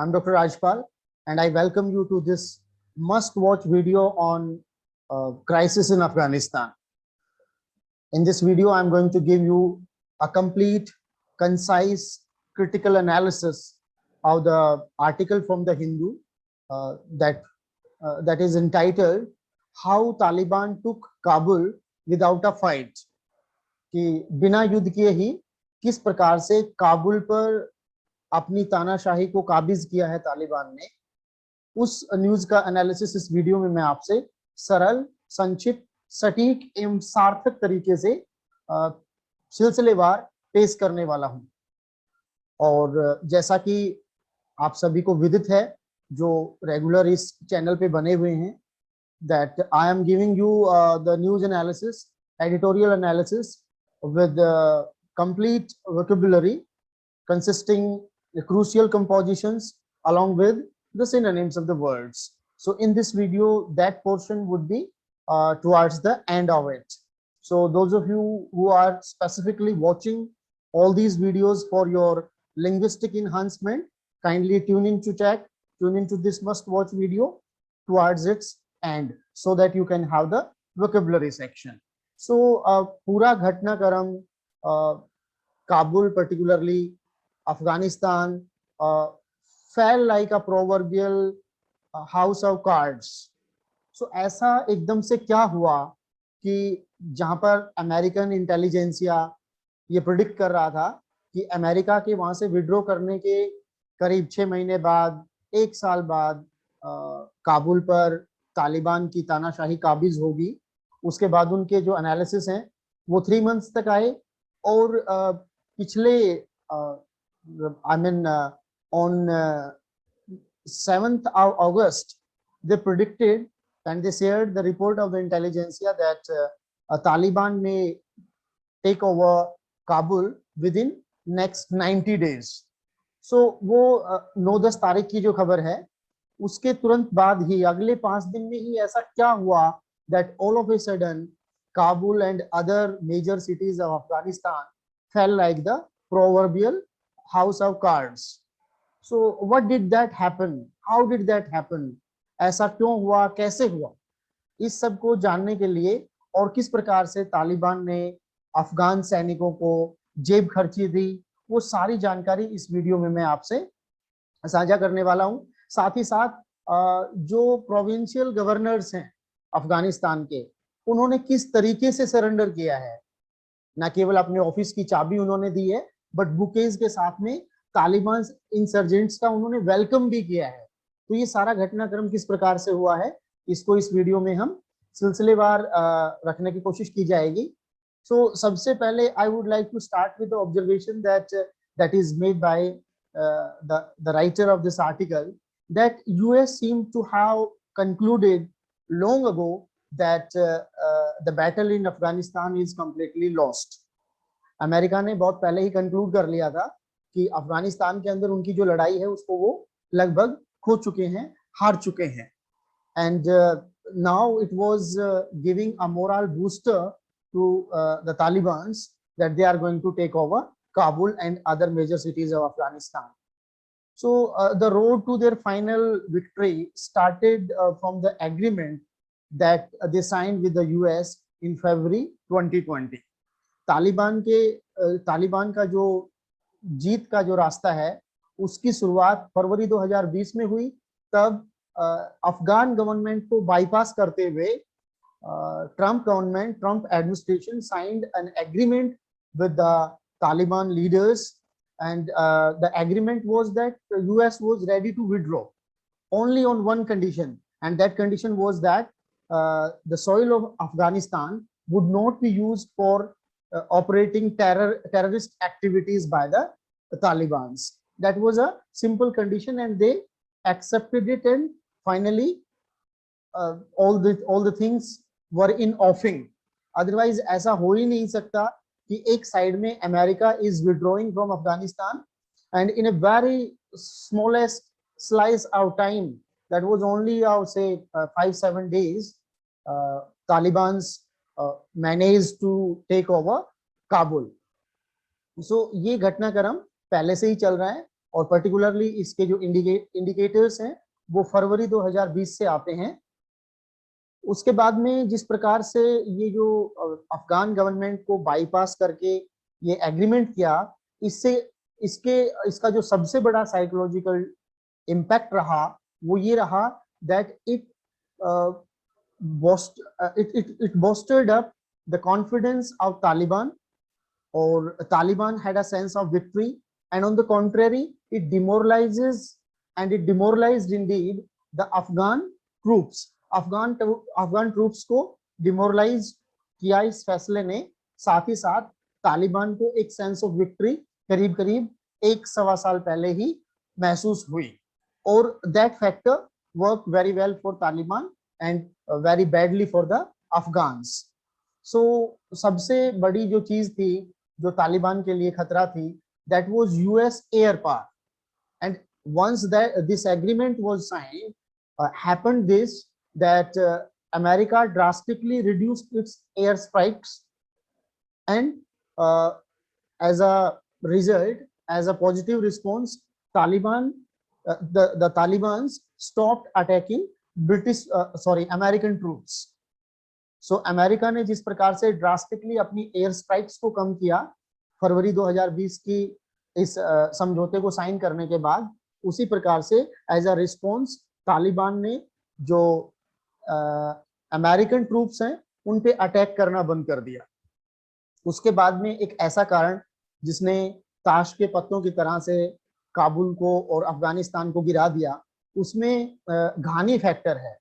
I'm Dr. Rajpal, and I welcome you to this must-watch video on crisis in Afghanistan. In this video, I'm going to give you a complete, concise, critical analysis of the article from the Hindu that is entitled "How Taliban Took Kabul Without a Fight." कि बिना युद्ध किए ही किस प्रकार से काबुल पर अपनी तानाशाही को काबिज किया है तालिबान ने, उस न्यूज का एनालिसिस इस वीडियो में मैं आपसे सरल, संक्षिप्त, सटीक एवं सार्थक तरीके से सिलसिलेवार पेश करने वाला हूं। और जैसा कि आप सभी को विदित है, जो रेगुलर इस चैनल पे बने हुए हैं, that I am giving you the news analysis, editorial analysis with complete vocabulary consisting the crucial compositions along with the synonyms of the words. So in this video, that portion would be towards the end of it. So those of you who are specifically watching all these videos for your linguistic enhancement, kindly tune into this must watch video towards its end so that you can have the vocabulary section. So पूरा घटनाक्रम Kabul, particularly Afghanistan, fell like a proverbial house of cards. So ऐसा एकदम से क्या हुआ कि जहां पर अमेरिकन इंटेलिजेंसिया ये प्रेडिक्ट कर रहा था कि अमेरिका के वहां से विड्रॉ करने के करीब 6 महीने बाद, 1 साल बाद काबुल पर तालिबान की तानाशाही काबिज होगी। उसके बाद उनके जो एनालिसिस हैं वो 3 मंथ्स तक आए और पिछले I mean on 7th of August they predicted and they shared the report of the intelligentsia that Taliban may take over Kabul within next 90 days. So वो 9-10 तारीख की जो खबर है उसके तुरंत बाद ही अगले 5 दिन में ही ऐसा क्या हुआ that all of a sudden Kabul and other major cities of Afghanistan fell like the proverbial house of cards. So what did that happen? How did that happen? ऐसा क्यों हुआ, कैसे हुआ? इस सब को जानने के लिए और किस प्रकार से तालिबान ने अफगान सैनिकों को जेब खर्ची दी, वो सारी जानकारी इस वीडियो में मैं आपसे साझा करने वाला हूं। साथ ही साथ जो प्रोविंशियल गवर्नर्स हैं अफगानिस्तान के, उन्होंने किस तरीके से सरेंडर किया है, न केवल अपने ऑफिस की चाबी उन्होंने दी है बट बुकेज के साथ में तालिबान इंसर्जेंट्स का उन्होंने वेलकम भी किया है। तो ये सारा घटनाक्रम किस प्रकार से हुआ है, इसको इस वीडियो में हम सिलसिलेवार रखने की कोशिश की जाएगी। सो सबसे पहले I would like to start with the observation that is made by the writer of this article that US seem to have concluded long ago that the battle in Afghanistan is completely lost. America ने बहुत पहले ही conclude कर लिया था कि अफगानिस्तान के अंदर उनकी जो लड़ाई है उसको वो लगभग खो चुके हैं, हार चुके हैं। And now it was giving a moral booster to the Talibans that they are going to take over Kabul and other major cities of Afghanistan. So the road to their final victory started from the agreement that they signed with the US in February 2020. Taliban का जो जीत का जो रास्ता है उसकी शुरुआत फरवरी 2020 में हुई। तब अफगान गवर्नमेंट को बाईपास करते हुए Trump administration signed an agreement with the Taliban leaders and the agreement was that the US was ready to withdraw only on one condition, and that condition was that the soil of Afghanistan would not be used for operating terrorist activities by the Talibans. That was a simple condition and they accepted it, and finally all the things were in offing. Otherwise ऐसा हो ही नहीं सकता कि एक side में America is withdrawing from Afghanistan and in a very smallest slice of time that was only I would say 5-7 days Talibans manage to take over Kabul. So ये घटनाक्रम पहले से ही चल रहा है और पर्टिकुलरली इसके जो इंडिकेटर्स हैं वो फरवरी 2020 से आते हैं। उसके बाद में जिस प्रकार से ये जो अफगान गवर्नमेंट को बाईपास करके ये एग्रीमेंट किया, इससे इसका जो सबसे बड़ा साइकोलॉजिकल इम्पैक्ट रहा वो ये रहा that it bolstered up the confidence of Taliban, or Taliban had a sense of victory, and on the contrary, it demoralized indeed the Afghan troops. Afghan troops को डिमोरलाइज किया इस फैसले ने। साथ ही साथ तालिबान को एक सेंस ऑफ विक्ट्री करीब करीब 1-1.25 साल पहले ही महसूस हुई, और that factor work very well for Taliban and very badly for the Afghans. So सबसे बड़ी जो चीज थी जो तालिबान के लिए खतरा थी, that was US air power. And once that this agreement was signed, happened this that America drastically reduced its air strikes, and as a result, as a positive response, the Talibans stopped attacking American troops. So America ने जिस प्रकार से drastically अपनी air strikes को कम किया फरवरी 2020 की इस समझौते को साइन करने के बाद, उसी प्रकार से एज अ रिस्पॉन्स तालिबान ने जो अमेरिकन ट्रूप्स हैं उन पे अटैक करना बंद कर दिया। उसके बाद में एक ऐसा कारण जिसने ताश के पत्तों की तरह से काबुल को और अफगानिस्तान को गिरा दिया, उसमें घानी फैक्टर है।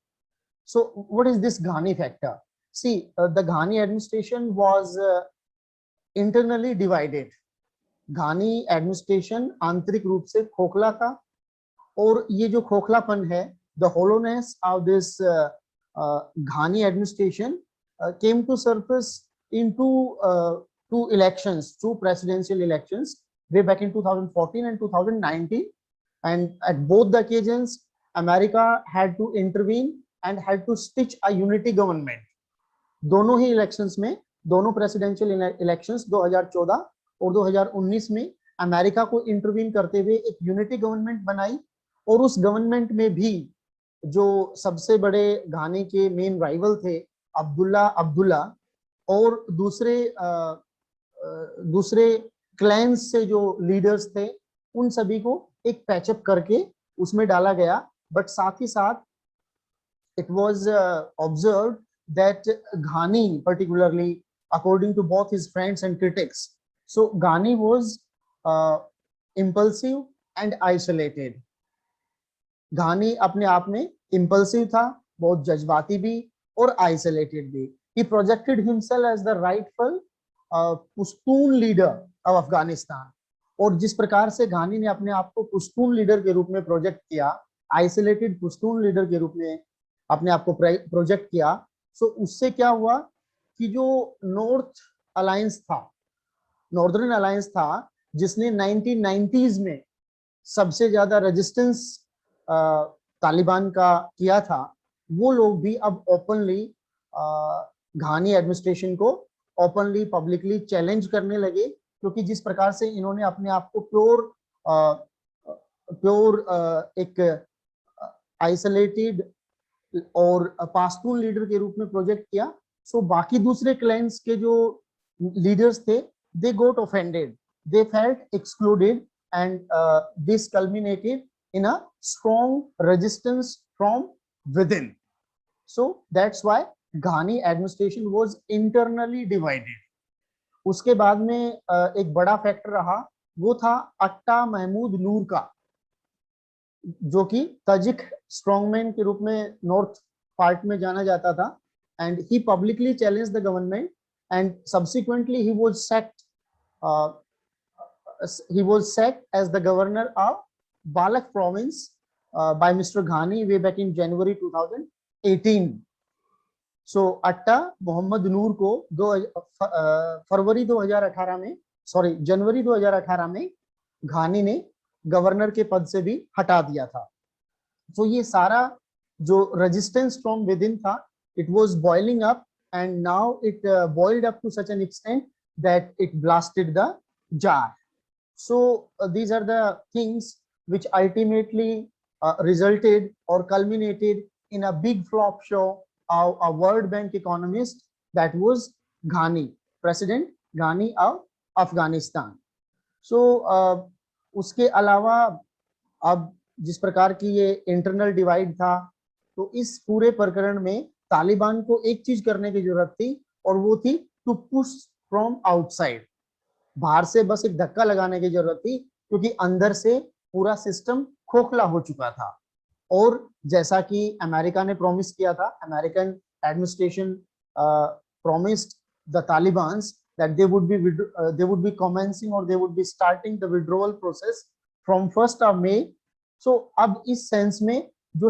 सो व्हाट इज दिस घानी फैक्टर? सी द घानी एडमिनिस्ट्रेशन वाज इंटरनली डिवाइडेड। घानी एडमिनिस्ट्रेशन आंतरिक रूप से खोखला था, और ये जो खोखलापन है, the hollowness of this Ghani administration came to surface in two elections, two presidential elections way back in 2014 and 2019, and at both the occasions America had to intervene and had to stitch a unity government. दोनों ही elections में, दोनों presidential elections 2014 और 2019 में America को intervene करते हुए एक unity government बनाई, और उस गवर्नमेंट में भी जो सबसे बड़े घानी के मेन राइवल थे अब्दुल्ला और दूसरे क्लैंस से जो लीडर्स थे, उन सभी को एक पैचअप करके उसमें डाला गया। बट साथ ही साथ इट वाज ऑब्जर्व्ड दैट घानी particularly according to both his friends and critics, so Ghani was impulsive and isolated. घानी अपने आप में इम्पल्सिव था, बहुत जज्बाती भी और आइसोलेटेड भी। He projected himself as the rightful Pashtun leader of Afghanistan, और जिस प्रकार से घानी ने अपने आप को पुश्तून लीडर के रूप में प्रोजेक्ट किया, आइसोलेटेड पुश्तून लीडर के रूप में अपने आप को प्रोजेक्ट किया, सो उससे क्या हुआ कि जो नॉर्दर्न अलायंस था जिसने 1990s में सबसे ज्यादा रेजिस्टेंस तालिबान का किया था, वो लोग भी अब ओपनली घानी एडमिनिस्ट्रेशन को ओपनली पब्लिकली चैलेंज करने लगे, क्योंकि जिस प्रकार से इन्होंने अपने आप को प्योर एक आइसोलेटेड और पास्तून लीडर के रूप में प्रोजेक्ट किया, सो बाकी दूसरे क्लैंस के जो लीडर्स थे, they got offended, they felt excluded, and this culminated in a strong resistance from within. So that's why Ghani administration was internally divided. उसके बाद में एक बड़ा फैक्टर रहा, वो था अट्टा महमूद नूर का, जो कि तजिक स्ट्रॉन्गमैन के रूप में नॉर्थ पार्ट में जाना जाता था, and he publicly challenged the government, and subsequently he was sacked as the governor of Balak province by Mr. Ghani way back in January 2018. So अट्टा मोहम्मद नूर को जनवरी 2018 में घानी ने गवर्नर के पद से भी हटा दिया था। तो ये सारा जो रेजिस्टेंस फ्रॉम विद इन था, it was boiling up, and now it boiled up to such an extent that it blasted the jar. So these are the things which ultimately resulted or culminated in a big flop show of a World Bank economist, that was Ghani, President Ghani of Afghanistan. So उसके अलावा अब जिस प्रकार की ये internal divide था, तो इस पूरे प्रकरण में तालिबान को एक चीज करने की जरूरत थी, और वो थी टू पुश फ्रॉम आउटसाइड। बाहर से बस एक धक्का लगाने की जरूरत थी, क्योंकि अंदर से पूरा सिस्टम खोखला हो चुका था। और जैसा कि अमेरिका ने प्रॉमिस किया था, American administration promised the Taliban that they would be commencing or they would be starting the withdrawal process from 1st of May. So अब इस सेंस में जो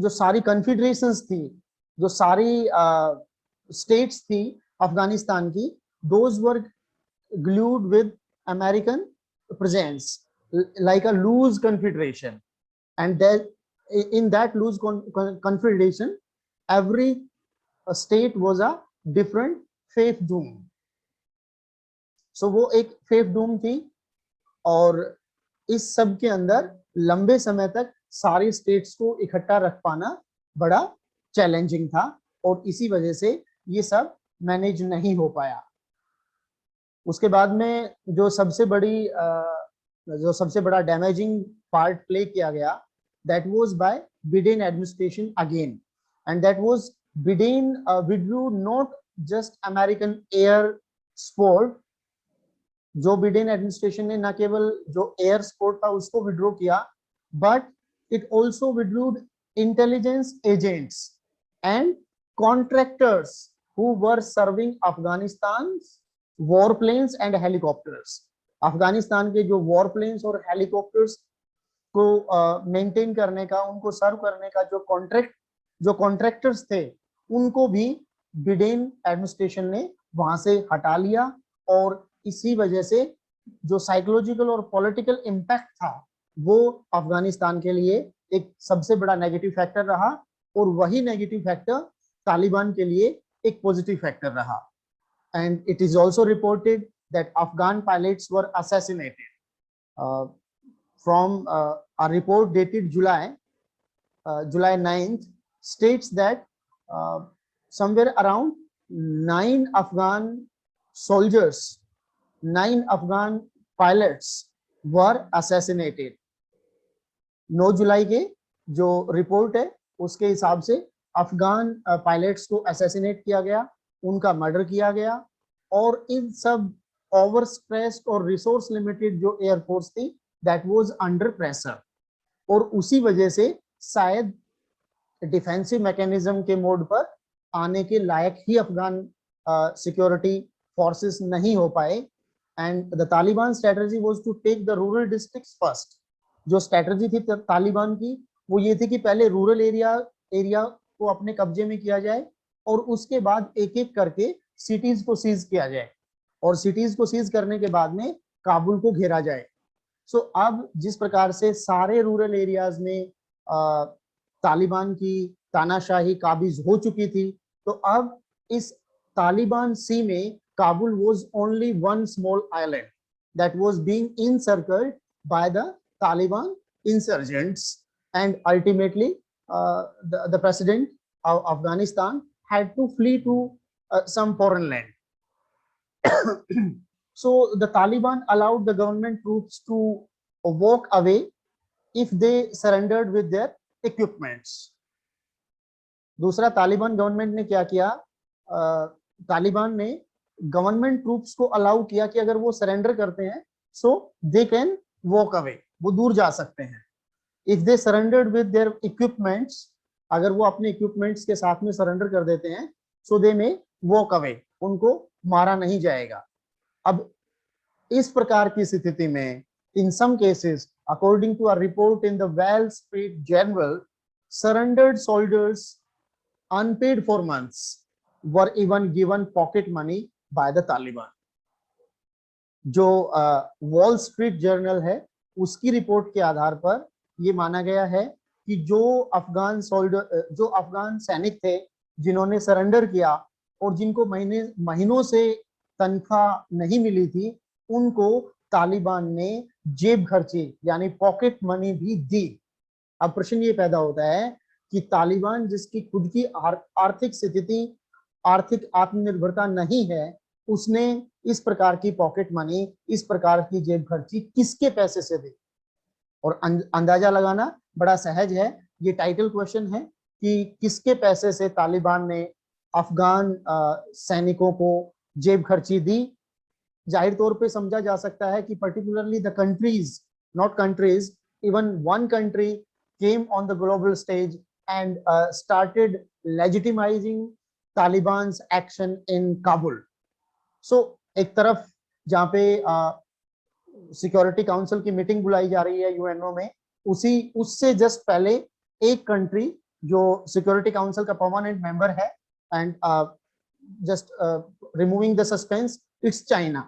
सारी कॉन्फेडरेशंस थी, जो सारी स्टेट्स थी अफगानिस्तान की, those were glued with American presence, like a loose confederation, and that in that loose confederation, every state was a different faith doom. So वो एक faith doom थी, और इस सब के अंदर लंबे समय तक सारी स्टेट्स को इकट्ठा रख पाना बड़ा चैलेंजिंग था, और इसी वजह से ये सब मैनेज नहीं हो पाया। उसके बाद में जो सबसे बड़ा डैमेजिंग पार्ट प्ले किया गया, that was by Biden administration again, and that was Biden withdrew not just American air support, Joe Biden administration ने न केवल जो एयर सपोर्ट था उसको विड्रॉ किया, but it also withdrawed intelligence agents and contractors who were serving Afghanistan war planes and helicopters. Afghanistan के जो war planes और हेलीकॉप्टर्स को मेंटेन करने का, उनको सर्व करने का जो कॉन्ट्रैक्टर्स थे, उनको भी बिडेन एडमिनिस्ट्रेशन ने वहां से हटा लिया, और इसी वजह से जो साइकोलॉजिकल और पॉलिटिकल इम्पैक्ट था वो अफगानिस्तान के लिए एक सबसे बड़ा नेगेटिव फैक्टर रहा, और वही नेगेटिव फैक्टर तालिबान के लिए एक पॉजिटिव फैक्टर रहा। And it is also reported that Afghan pilots were assassinated from a report dated July 9th states that somewhere around 9 Afghan soldiers, 9 Afghan pilots were assassinated. 9 जुलाई के जो report है उसके हिसाब से अफगान पायलट्स को असैसिनेट किया गया, उनका मर्डर किया गया, और इन सब ओवर स्ट्रेस्ड और रिसोर्स लिमिटेड जो एयरफोर्स थी दैट वाज अंडर प्रेशर, और उसी वजह से शायद डिफेंसिव मैकेनिज्म के मोड पर आने के लायक ही अफगान सिक्योरिटी फोर्सेस नहीं हो पाए। And the Taliban strategy was to take the rural districts first. जो स्ट्रेटजी थी तालिबान की वो ये थी कि पहले रूरल एरिया को अपने कब्जे में किया जाए, और उसके बाद एक एक करके सिटीज को सीज किया जाए, और सिटीज को सीज करने के बाद में काबुल को घेरा जाए। सो अब जिस प्रकार से सारे रूरल एरियाज में तालिबान की तानाशाही काबिज हो चुकी थी, तो अब इस तालिबान सी में Kabul was only one small island that was being encircled by the Taliban insurgents, and ultimately the president of Afghanistan had to flee to some foreign land. So the Taliban allowed the government troops to walk away if they surrendered with their equipments. दूसरा, Taliban government ने क्या किया, तालिबान ने government troops को allow किया कि अगर वो सरेंडर करते हैं सो दे कैन वॉक अवे, वो दूर जा सकते हैं। If they surrendered with their equipments, अगर वो अपने इक्विपमेंट्स के साथ में सरेंडर कर देते हैं सो दे में वॉक अवे, उनको मारा नहीं जाएगा। अब इस प्रकार की स्थिति में in some cases according to a report in the Wall Street Journal, surrendered soldiers unpaid for months were even given pocket money by the Taliban. जो वॉल स्ट्रीट जर्नल है उसकी रिपोर्ट के आधार पर यह माना गया है कि जो अफगान सैनिक थे जिन्होंने सरेंडर किया और जिनको महीनों से तनख्वाह नहीं मिली थी, उनको तालिबान ने जेब खर्ची यानी पॉकेट मनी भी दी। अब प्रश्न ये पैदा होता है कि तालिबान जिसकी खुद की आर्थिक स्थिति, आर्थिक आत्मनिर्भरता नहीं है, उसने इस प्रकार की पॉकेट मनी, इस प्रकार की जेब खर्ची किसके पैसे से दी? और अंदाजा लगाना बड़ा सहज है, ये टाइटल क्वेश्चन है कि किसके पैसे से तालिबान ने अफगान सैनिकों को जेब खर्ची दी। जाहिर तौर पे समझा जा सकता है कि particularly the countries, not countries, even one country came on the global stage and started legitimizing Taliban's action in Kabul. So एक तरफ जहाँ पे सिक्योरिटी काउंसिल की मीटिंग बुलाई जा रही है यूएनओ में, उससे जस्ट पहले एक कंट्री जो सिक्योरिटी काउंसिल का परमानेंट मेंबर है, and just removing the suspense, it's China.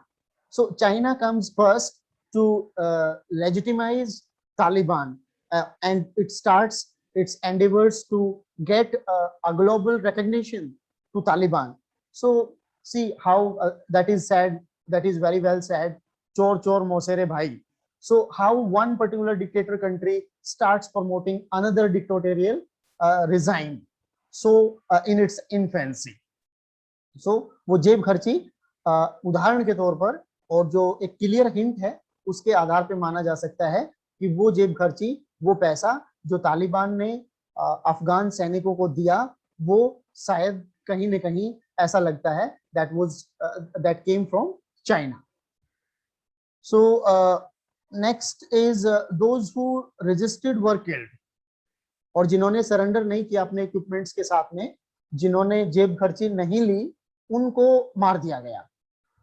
So China comes first to legitimize Taliban, and it starts its endeavors to get a global recognition to Taliban. So see how that is said, that is very well said, chor chor mosere bhai. So how one particular dictator country starts promoting another dictatorial regime, so in its infancy. So वो जेब खर्ची उदाहरण के तौर पर, और जो एक क्लियर हिंट है उसके आधार पे माना जा सकता है कि वो जेब खर्ची, वो पैसा जो तालिबान ने अफगान सैनिकों को दिया, वो शायद कहीं न कहीं ऐसा लगता है that came from China. So next is those who resisted were killed. और जिन्होंने सरेंडर नहीं किया अपने इक्विपमेंट्स के साथ में, जिन्होंने जेब खर्ची नहीं ली, उनको मार दिया गया.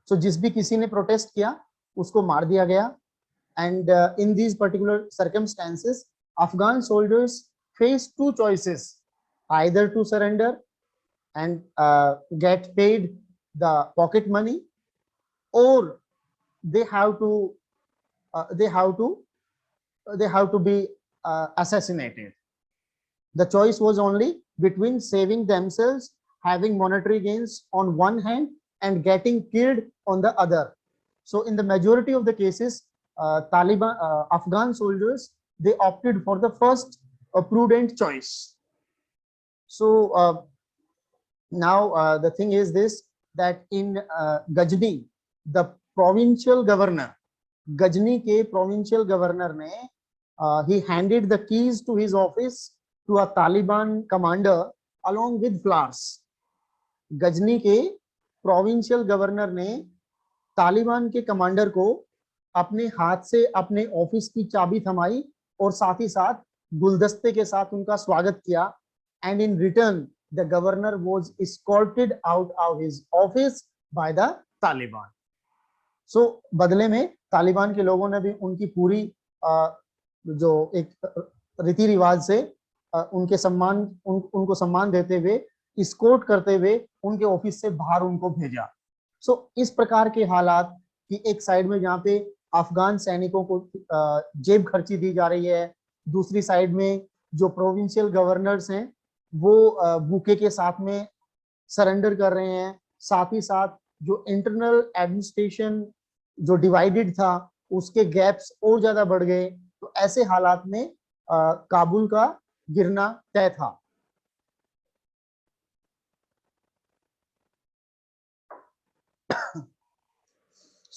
So जिस भी किसी ने प्रोटेस्ट किया उसको मार दिया गया. And in these particular circumstances, Afghan soldiers faced two choices: either to surrender and get paid the pocket money, or they have to be assassinated. The choice was only between saving themselves, having monetary gains on one hand, and getting killed on the other. So in the majority of the cases, Afghan soldiers, they opted for the first prudent choice. So now the thing is this, that in Ghazni, the provincial governor, Ghazni के provincial governor ने he handed the keys to his office to a Taliban commander along with flowers. Ghazni के provincial governor ने तालिबान के commander को अपने हाथ से अपने ऑफिस की चाबी थमाई और साथ ही साथ गुलदस्ते के साथ उनका स्वागत किया. And in return the governor was escorted out of his office by the Taliban. So बदले में तालिबान के लोगों ने भी उनकी पूरी जो एक रीति रिवाज से उनको सम्मान देते हुए, एस्कॉर्ट करते हुए उनके ऑफिस से बाहर उनको भेजा. सो इस प्रकार के हालात कि एक साइड में जहाँ पे अफगान सैनिकों को जेब खर्ची दी जा रही है, दूसरी साइड में जो प्रोविंशियल गवर्नर्स हैं वो बुके के साथ में सरेंडर कर रहे हैं, साथ ही साथ जो इंटरनल एडमिनिस्ट्रेशन जो डिवाइडेड था उसके गैप्स और ज्यादा बढ़ गए. तो ऐसे हालात में काबुल का गिरना तय था.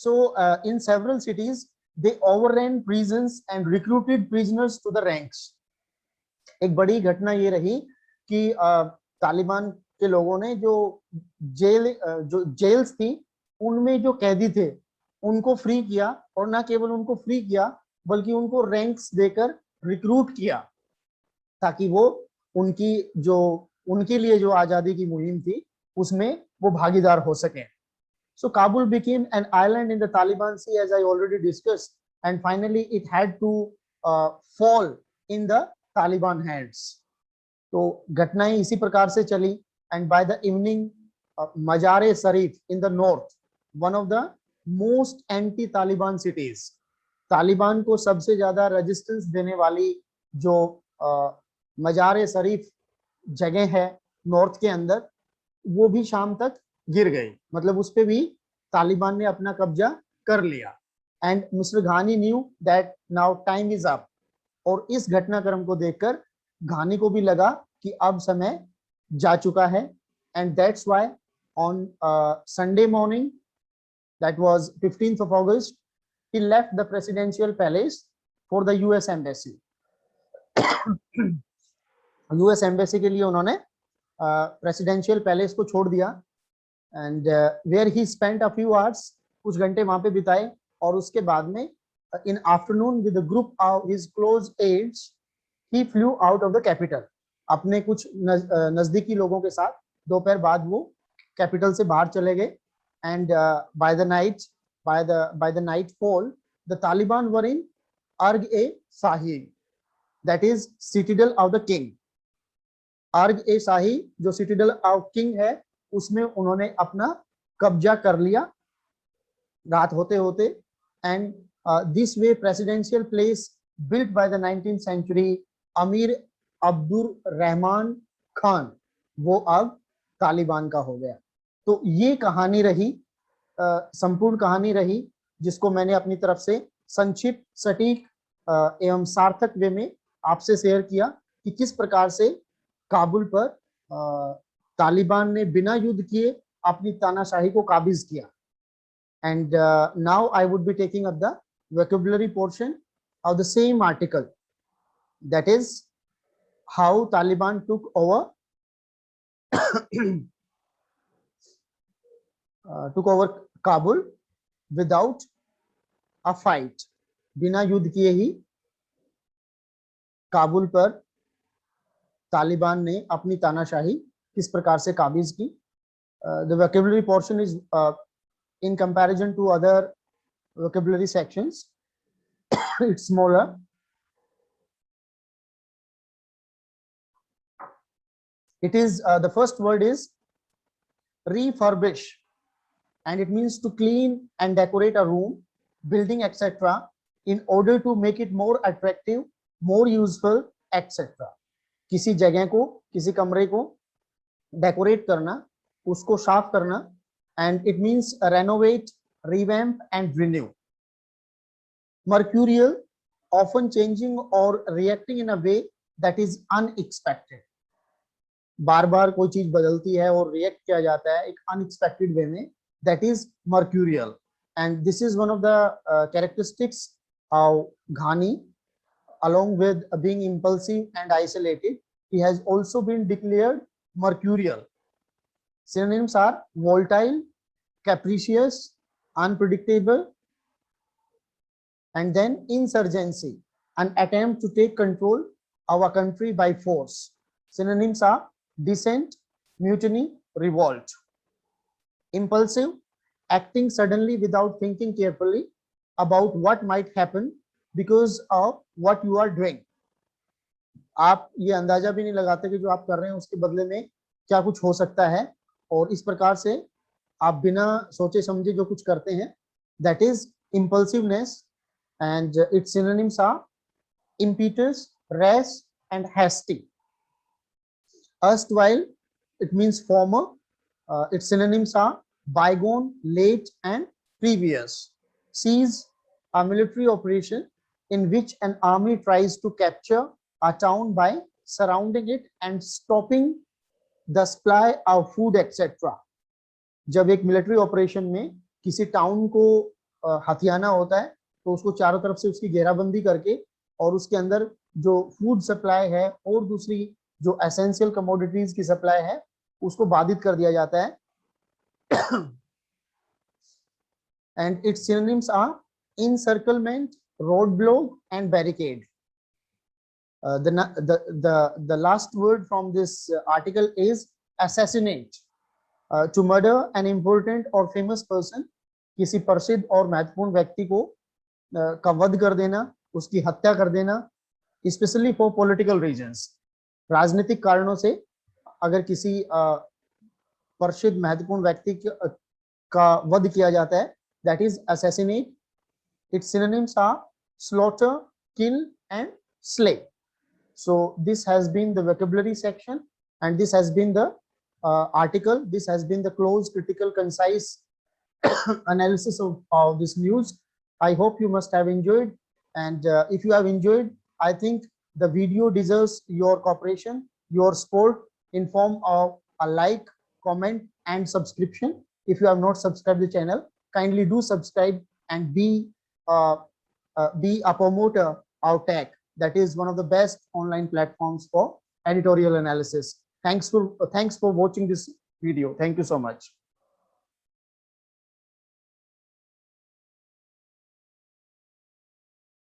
So in several cities they overran prisons and recruited prisoners to the ranks. एक बड़ी घटना ये रही कि तालिबान के लोगों ने जो जेल्स थी उनमें जो कैदी थे उनको फ्री किया, और ना केवल उनको फ्री किया बल्कि उनको रैंक्स देकर रिक्रूट किया ताकि वो उनके लिए जो आजादी की मुहिम थी उसमें वो भागीदार हो सके. So Kabul became an island in the Taliban Sea, as I already discussed, and finally it had to fall in the Taliban hands. तो घटनाएं इसी प्रकार से चली. And by the evening, Mazar-e-Sharif in the north, one of the most anti-Taliban cities, Taliban को सबसे ज्यादा resistance देने वाली जो मजार-ए-शरीफ जगह है नॉर्थ के अंदर, वो भी शाम तक गिर गई. मतलब उस पे भी तालिबान ने अपना कब्जा कर लिया. एंड मिस्टर घानी knew that now time is up. और इस घटनाक्रम को देखकर घानी को भी लगा कि अब समय जा चुका है। And that's why on Sunday morning, that was 15th of August, he left the presidential palace for the US embassy. US embassy के लिए उन्होंने प्रेसिडेंशियल पैलेस को छोड़ दिया and where he spent a few hours, कुछ घंटे वहां पे बिताए। और उसके बाद में in afternoon with the group of his close aides he flew out of the capital. अपने कुछ नजदीकी लोगों के साथ दोपहर बाद वो कैपिटल से बाहर चले गए। And by the night, by the nightfall, the Taliban were in Arg e Sahi, that is citadel of the king. अर्ग ए शाही जो सिटिडल ऑफ किंग है उसमें उन्होंने अपना कब्जा कर लिया रात होते होते। And this way presidential place built by the 19th century Amir Abdul Rahman Khan वो अब तालिबान का हो गया। तो ये कहानी रही, संपूर्ण कहानी रही, जिसको मैंने अपनी तरफ से संक्षिप्त, सटीक एवं सार्थक वे में आपसे शेयर किया कि किस प्रकार से काबुल पर तालिबान ने बिना युद्ध किए अपनी तानाशाही को काबिज किया। And now I would be taking up the vocabulary portion of the same article, that is how Taliban took over Kabul without a fight. बिना युद्ध किए ही काबुल पर तालिबान ने अपनी तानाशाही किस प्रकार से काबिज की। The vocabulary portion is in comparison to other vocabulary sections it's smaller. It is the first word is refurbish, and it means to clean and decorate a room, building, etc. in order to make it more attractive, more useful, etc. किसी जगह को, किसी कमरे को decorate करना, उसको साफ करना, and it means renovate, revamp and renew. Mercurial, often changing or reacting in a way that is unexpected. बार बार कोई चीज बदलती है और रिएक्ट किया जाता है एक अनएक्सपेक्टेड वे में, that is mercurial. And this is one of the characteristics of Ghani. Along with being impulsive and isolated, he has also been declared mercurial. Synonyms are volatile, capricious, unpredictable, and then insurgency, an attempt to take control of a country by force. Synonyms are dissent, mutiny, revolt. Impulsive, acting suddenly without thinking carefully about what might happen because of what you are doing. आप ये अंदाजा भी नहीं लगाते कि जो आप कर रहे हैं उसके बदले में क्या कुछ हो सकता है, और इस प्रकार से आप बिना सोचे समझे जो कुछ करते हैं, that is impulsiveness. And its synonyms are impetus, rash and hasty. Erstwhile, it means former. Its synonyms are bygone, late and previous. Seize, a military operation in which an army tries to capture a town by surrounding it and stopping the supply of food, etc. जब एक military operation में किसी town को हथियाना होता है तो उसको चारों तरफ से उसकी घेराबंदी करके और उसके अंदर जो फूड सप्लाई है और दूसरी जो एसेंशियल कमोडिटीज की सप्लाई है उसको बाधित कर दिया जाता है। And its synonyms are encirclement, roadblock and barricade. The last word from this article is assassinate. To murder an important or famous person, किसी प्रसिद्ध और महत्वपूर्ण व्यक्ति को का वध कर देना, उसकी हत्या कर देना, स्पेशली फॉर पॉलिटिकल रीजंस, राजनीतिक कारणों से अगर किसी प्रसिद्ध महत्वपूर्ण व्यक्ति का वध किया जाता है, that is assassinate. Its synonyms are slaughter, kill and slay. So this has been the vocabulary section, and this has been the article. This has been the close, critical, concise analysis of this news. I hope you must have enjoyed. And if you have enjoyed, I think the video deserves your cooperation, your support in form of a like, comment, and subscription. If you have not subscribed the channel, kindly do subscribe and uh, be a promoter of Tech. That is one of the best online platforms for editorial analysis. Thanks for watching this video. Thank you so much.